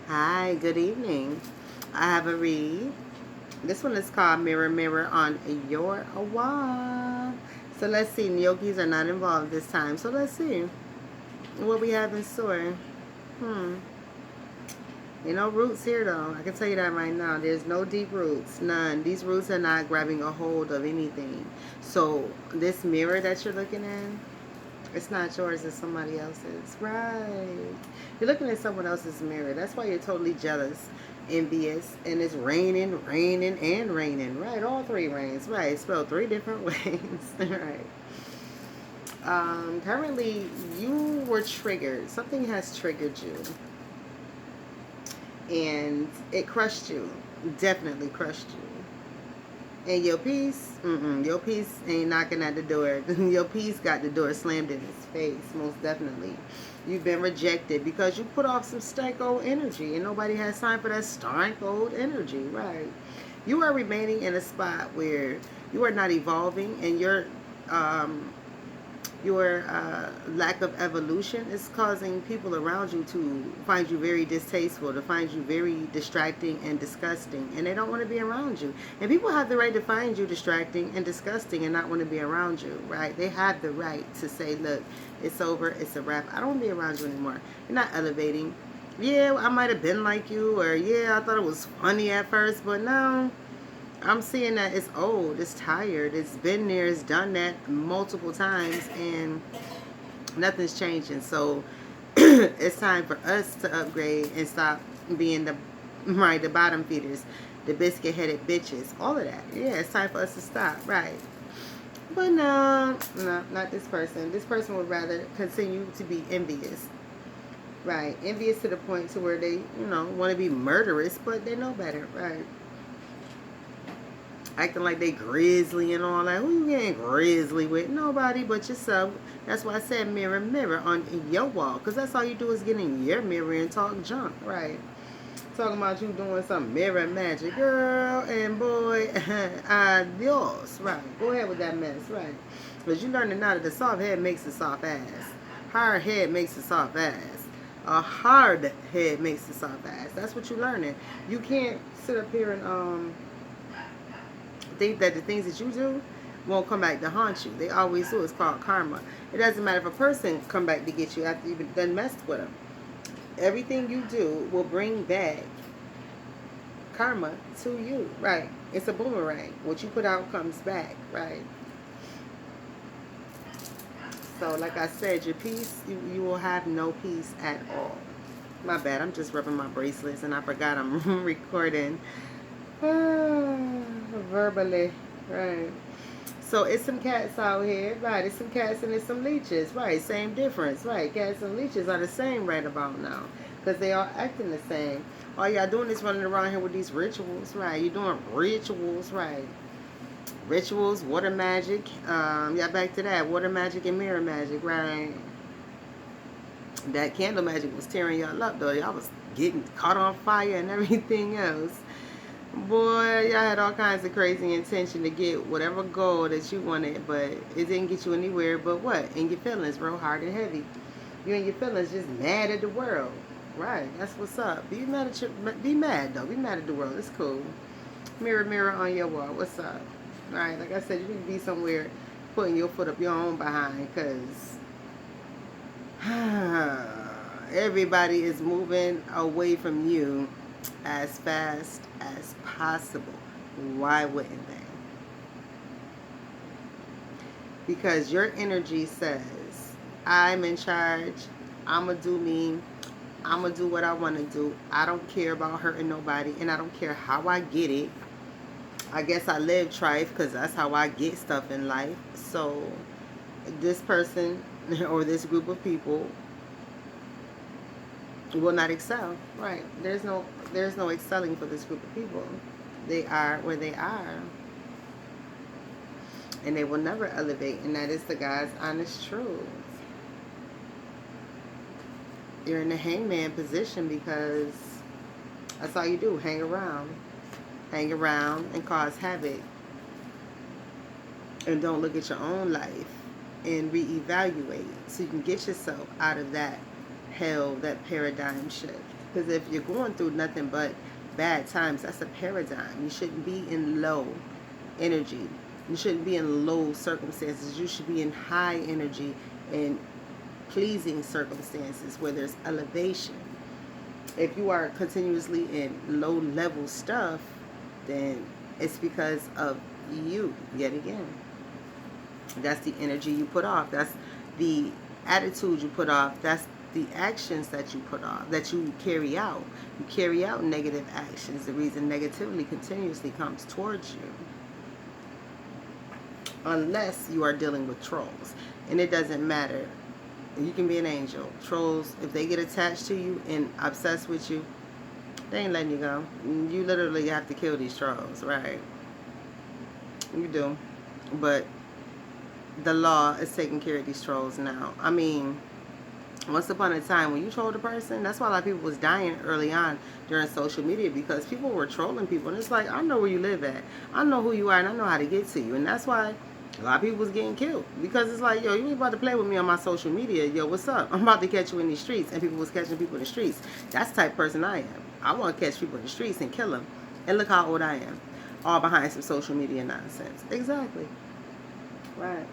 Hi, good evening. I have a read. This one is called Mirror Mirror on Your Wall. So let's see. Yogis are not involved this time. So let's see what we have in store. Hmm. Roots here though. I can tell you that right now. There's no deep roots. None. These roots are not grabbing a hold of anything. So this mirror that you're looking at, it's not yours, it's somebody else's. Right. You're looking at someone else's mirror. That's why you're totally jealous, envious, and it's raining, raining, and raining. Right. All three rains. Right. Spelled three different ways. Right. Currently, you were triggered. Something has triggered you. And it crushed you. Definitely crushed you. And your peace, your peace ain't knocking at the door. Your peace got the door slammed in his face, most definitely. You've been rejected because you put off some stank old energy, and nobody has time for that stank old energy, right? You are remaining in a spot where you are not evolving, and um, your lack of evolution is causing people around you to find you very distasteful, to find you very distracting and disgusting, and they don't want to be around you. And people have the right to find you distracting and disgusting and not want to be around you, right? They have the right to say, look, it's over, it's a wrap, I don't want to be around you anymore. You're not elevating. Yeah, I might have been like you, or yeah, I thought it was funny at first, but no, I'm seeing that it's old, it's tired, it's been there, it's done that multiple times, and nothing's changing. So it's time for us to upgrade and stop being the bottom feeders, the biscuit headed bitches, all of that. Yeah, it's time for us to stop, right? But no, not this person. This person would rather continue to be envious, right? Envious to the point to where they, want to be murderous, but they know better, right? Acting like they grizzly and all that. Who you getting grizzly with? Nobody but yourself. That's why I said mirror, mirror on your wall. Because that's all you do is get in your mirror and talk junk, right? Talking about you doing some mirror magic. Girl and boy, adios. Right. Go ahead with that mess, right? Because you learning now that the soft head makes a soft ass. Hard head makes a soft ass. A hard head makes a soft ass. That's what you're learning. You can't sit up here and think that the things that you do won't come back to haunt you. They always do. It's called karma. It doesn't matter if a person come back to get you after you've done messed with them. Everything you do will bring back karma to you. Right. It's a boomerang. What you put out comes back. Right. So like I said, your peace, you will have no peace at all. My bad. I'm just rubbing my bracelets and I forgot I'm recording. Verbally. Right. So it's some cats out here, right? It's some cats and it's some leeches, right? Same difference, right? Cats and leeches are the same right about now because they are acting the same. All y'all doing is running around here with these rituals, right? You're doing rituals, right? Rituals, water magic. Yeah, back to that. Water magic and mirror magic, right? That candle magic was tearing y'all up, though. Y'all was getting caught on fire and everything else. Boy, y'all had all kinds of crazy intention to get whatever goal that you wanted, but it didn't get you anywhere. But what? In your feelings, real hard and heavy. You and your feelings just mad at the world. Right, that's what's up. Be mad though. Be mad at the world. It's cool. Mirror, mirror on your wall. What's up? All right, like I said, you need to be somewhere putting your foot up your own behind, cause everybody is moving away from you as fast as possible. Why wouldn't they? Because your energy says, I'm in charge, I'm going to do me, I'm going to do what I want to do. I don't care about hurting nobody, and I don't care how I get it. I guess I live trife because that's how I get stuff in life. So this person or this group of people will not excel. Right. There's no excelling for this group of people. They are where they are. And they will never elevate, and that is the God's honest truth. You're in the hangman position because that's all you do, hang around. Hang around and cause havoc. And don't look at your own life and reevaluate so you can get yourself out of that hell, that paradigm shift. Because if you're going through nothing but bad times, that's a paradigm. You shouldn't be in low energy. You shouldn't be in low circumstances. You should be in high energy and pleasing circumstances where there's elevation. If you are continuously in low level stuff, then it's because of you, yet again. That's the energy you put off. That's the attitude you put off. That's the actions that you put off, that you carry out. You carry out negative actions. The reason negativity continuously comes towards you. Unless you are dealing with trolls. And it doesn't matter. You can be an angel. Trolls, if they get attached to you and obsessed with you, they ain't letting you go. You literally have to kill these trolls, right? You do. But the law is taking care of these trolls now. I mean, once upon a time, when you trolled a person, that's why a lot of people was dying early on during social media, because people were trolling people. And it's like, I know where you live at. I know who you are, and I know how to get to you. And that's why a lot of people was getting killed, because it's like, yo, you ain't about to play with me on my social media. Yo, what's up? I'm about to catch you in these streets. And people was catching people in the streets. That's the type of person I am. I want to catch people in the streets and kill them. And look how old I am. All behind some social media nonsense. Exactly. Right.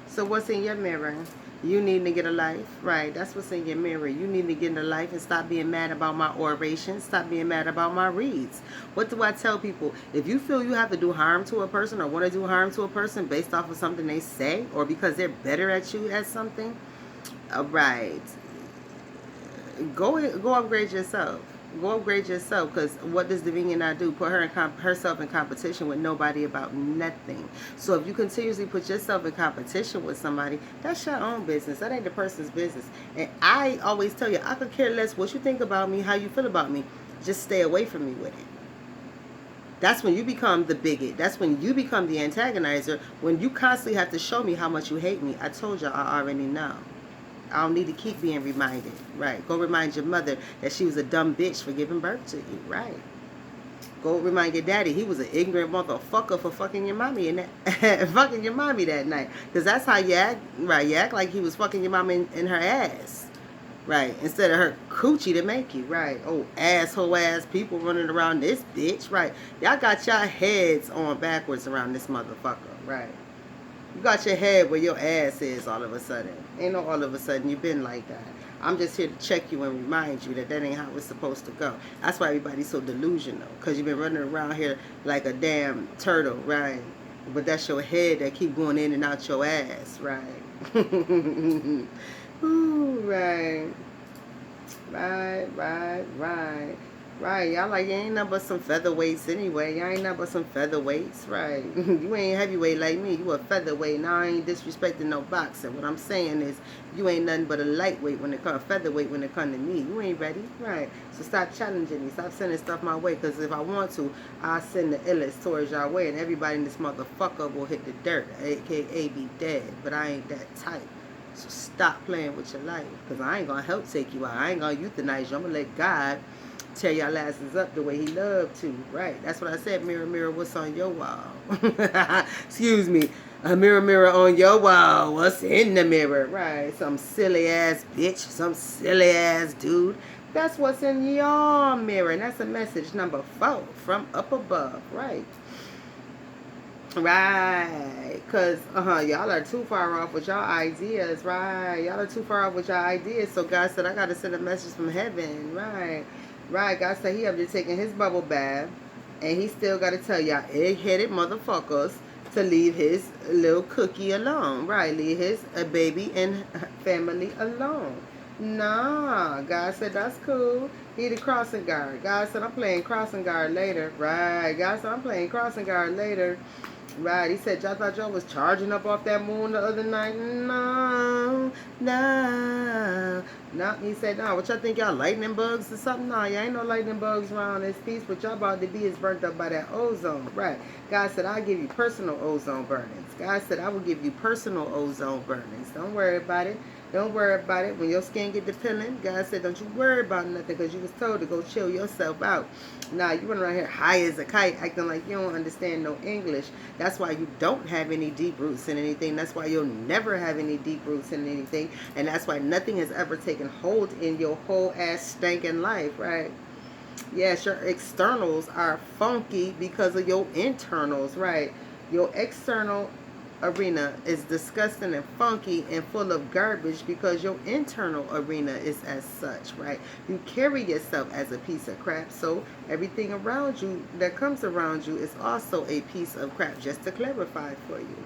So what's in your mirror? You need to get a life. Right. That's what's in your mirror. You need to get in a life and stop being mad about my orations. Stop being mad about my reads. What do I tell people? If you feel you have to do harm to a person or want to do harm to a person based off of something they say, or because they're better at you at something, right. Go upgrade yourself. Go upgrade yourself, because what does Davinia not do? Put herself in competition with nobody about nothing. So if you continuously put yourself in competition with somebody, that's your own business. That ain't the person's business. And I always tell you, I could care less what you think about me, how you feel about me. Just stay away from me with it. That's when you become the bigot. That's when you become the antagonizer. When you constantly have to show me how much you hate me. I told you, I already know. I don't need to keep being reminded. Right. Go remind your mother that she was a dumb bitch for giving birth to you. Right. Go remind your daddy he was an ignorant motherfucker for fucking your mommy and that fucking your mommy that night. Because that's how you act. Right. You act like he was fucking your mom in her ass. Right. Instead of her coochie to make you. Right. Oh, asshole ass people running around this bitch. Right. Y'all got y'all heads on backwards around this motherfucker. Right. You got your head where your ass is all of a sudden. Ain't no all of a sudden you've been like that. I'm just here to check you and remind you that that ain't how it's supposed to go. That's why everybody's so delusional. Because you've been running around here like a damn turtle, right? But that's your head that keep going in and out your ass, right? Ooh, right. Right. Right, y'all like, you ain't nothing but some featherweights anyway. Y'all ain't nothing but some featherweights, right? You ain't heavyweight like me. You a featherweight. Now I ain't disrespecting no boxer. What I'm saying is, you ain't nothing but a lightweight when it comes, featherweight when it comes to me. You ain't ready, right? So stop challenging me. Stop sending stuff my way. Because if I want to, I'll send the illest towards y'all way. And everybody in this motherfucker will hit the dirt, a.k.a. be dead. But I ain't that type. So stop playing with your life. Because I ain't going to help take you out. I ain't going to euthanize you. I'm going to let God tear y'all asses up the way he loved to. Right. That's what I said. Mirror, mirror, what's on your wall? Excuse me. A mirror, mirror on your wall. What's in the mirror? Right. Some silly ass bitch. Some silly ass dude. That's what's in your mirror. And that's a message number 4 from up above. Right. Right. Because, y'all are too far off with y'all ideas. Right. Y'all are too far off with y'all ideas. So God said, I got to send a message from heaven. Right. Right, God said he up there taking his bubble bath, and he still got to tell y'all egg-headed motherfuckers to leave his little cookie alone. Right, leave his baby and family alone. Nah, God said that's cool. He the crossing guard. God said I'm playing crossing guard later. Right, God said I'm playing crossing guard later. Right, he said y'all thought y'all was charging up off that moon the other night. No. He said, no, what y'all think y'all lightning bugs or something? No, y'all ain't no lightning bugs around this piece. What y'all about to be is burnt up by that ozone. Right. God said, I'll give you personal ozone burnings. God said, I will give you personal ozone burnings. Don't worry about it. Don't worry about it. When your skin get to peeling, God said, don't you worry about nothing because you was told to go chill yourself out. Now, you run around here high as a kite acting like you don't understand no English. That's why you don't have any deep roots in anything. That's why you'll never have any deep roots in anything. And that's why nothing has ever taken hold in your whole ass stinking life, right? Yes, your externals are funky because of your internals, right? Your external arena is disgusting and funky and full of garbage because your internal arena is as such, right? You carry yourself as a piece of crap, so everything around you that comes around you is also a piece of crap, just to clarify for you.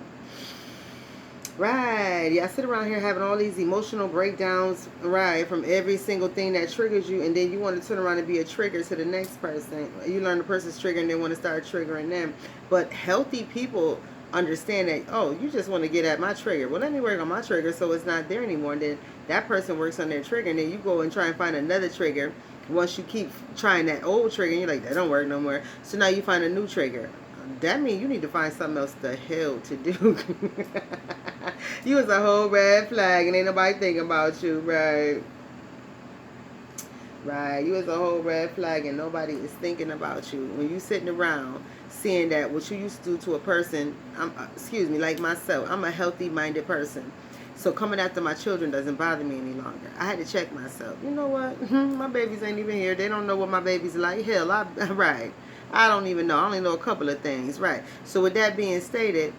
Right. Yeah, I sit around here having all these emotional breakdowns, right, from every single thing that triggers you, and then you want to turn around and be a trigger to the next person. You learn the person's trigger and they want to start triggering them. But healthy people understand that, oh, you just want to get at my trigger. Well, let me work on my trigger so it's not there anymore. And then that person works on their trigger, and then you go and try and find another trigger. Once you keep trying that old trigger, and you're like, that don't work no more. So now you find a new trigger. That means you need to find something else the hell to do. You was a whole red flag and ain't nobody thinking about you, right? Right. You was a whole red flag and nobody is thinking about you. When you sitting around seeing that what you used to do to a person, excuse me, like myself, I'm a healthy minded person. So coming after my children doesn't bother me any longer. I had to check myself. You know what? My babies ain't even here. They don't know what my baby's like. Hell, right. I don't even know. I only know a couple of things, right? So with that being stated,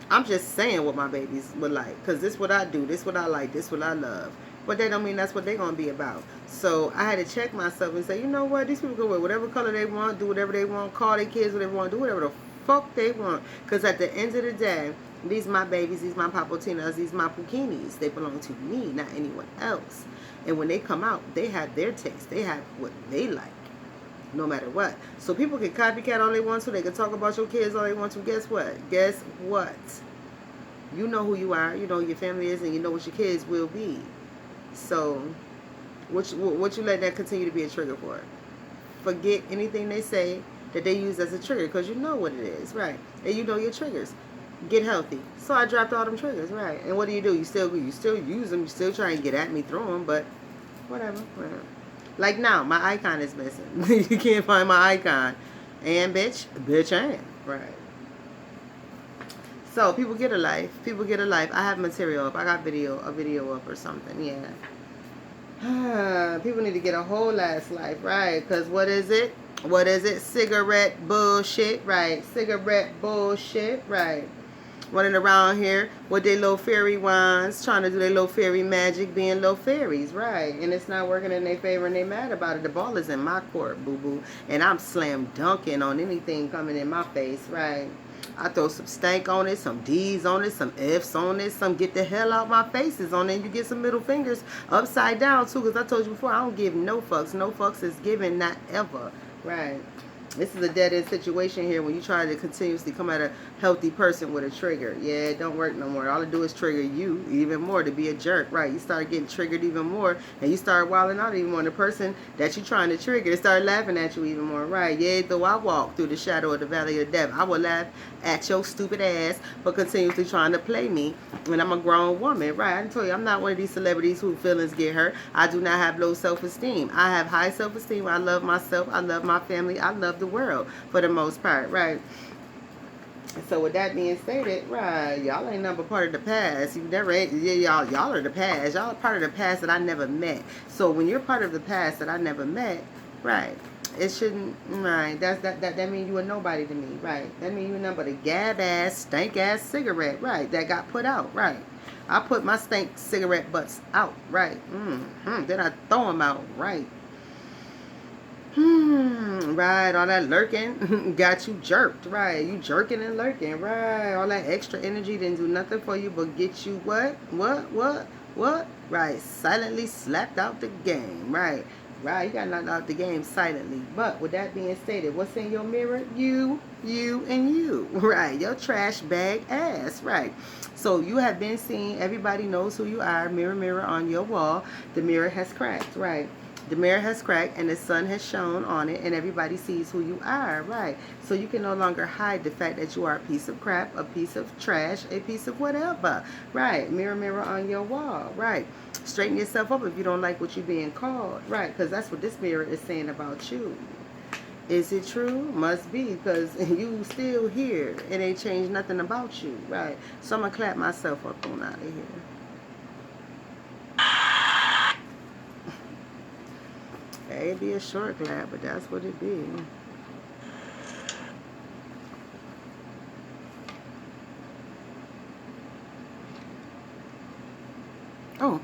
I'm just saying what my babies would like. Because this what I do. This what I like. This what I love. But that don't mean that's what they're going to be about. So I had to check myself and say, you know what? These people can wear whatever color they want, do whatever they want, call their kids whatever they want, do whatever the fuck they want. Because at the end of the day, these my babies, these my papotinas, these my pukinis. They belong to me, not anyone else. And when they come out, they have their taste. They have what they like. No matter what. So people can copycat all they want to. They can talk about your kids all they want to. Guess what? Guess what? You know who you are. You know who your family is. And you know what your kids will be. So what you let that continue to be a trigger for? Forget anything they say that they use as a trigger. Because you know what it is. Right. And you know your triggers. Get healthy. So I dropped all them triggers. Right. And what do? You still use them. You still try and get at me through them. But whatever. Like now, my icon is missing. You can't find my icon. And bitch ain't. Right. So people get a life. People get a life. I have material up. I got a video up or something. Yeah. People need to get a whole ass life, right? Because what is it? What is it? Cigarette bullshit, right? Cigarette bullshit, right? Running around here with their little fairy wands, trying to do their little fairy magic, being little fairies, right? And it's not working in their favor and they mad about it. The ball is in my court, boo-boo. And I'm slam dunking on anything coming in my face, right? I throw some stank on it, some D's on it, some F's on it, some get the hell out my faces on it. And you get some middle fingers upside down, too, because I told you before, I don't give no fucks. No fucks is given, not ever, right? This is a dead-end situation here when you try to continuously come at a healthy person with a trigger. Yeah, it don't work no more. All it do is trigger you even more to be a jerk, right? You start getting triggered even more, and you start wilding out even more. The person that you're trying to trigger start laughing at you even more, right? Yeah, though I walk through the shadow of the valley of death, I will laugh at your stupid ass for continuously trying to play me when I'm a grown woman, right? I told you, I'm not one of these celebrities whose feelings get hurt. I do not have low self-esteem. I have high self-esteem. I love myself. I love my family. I love the world for the most part, right? So with that being stated, right, y'all ain't nothing but part of the past. You never, y'all are the past. Y'all are part of the past that I never met. So when you're part of the past that I never met, right, it shouldn't, right, that means you a nobody to me, right? That means you a nothing but a gab-ass, stank-ass cigarette, right, that got put out, right? I put my stank cigarette butts out, right? Then I throw them out, right? Right, all that lurking got you jerked, right? You jerking and lurking, right? All that extra energy didn't do nothing for you but get you what? Right, silently slapped out the game, right? Right, you got knocked out the game silently. But with that being stated, what's in your mirror? You, and you, right? Your trash bag ass, right? So you have been seen, everybody knows who you are, mirror, mirror on your wall. The mirror has cracked, right? The mirror has cracked and the sun has shone on it, and everybody sees who you are, right? So you can no longer hide the fact that you are a piece of crap, a piece of trash, a piece of whatever, right? Mirror, mirror on your wall, right? Straighten yourself up if you don't like what you're being called, right? Because that's what this mirror is saying about you. Is it true? Must be, because you still here. It ain't changed nothing about you, right? So I'm going to clap myself up on out of here. It'd be a short clap, but that's what it be. Oh.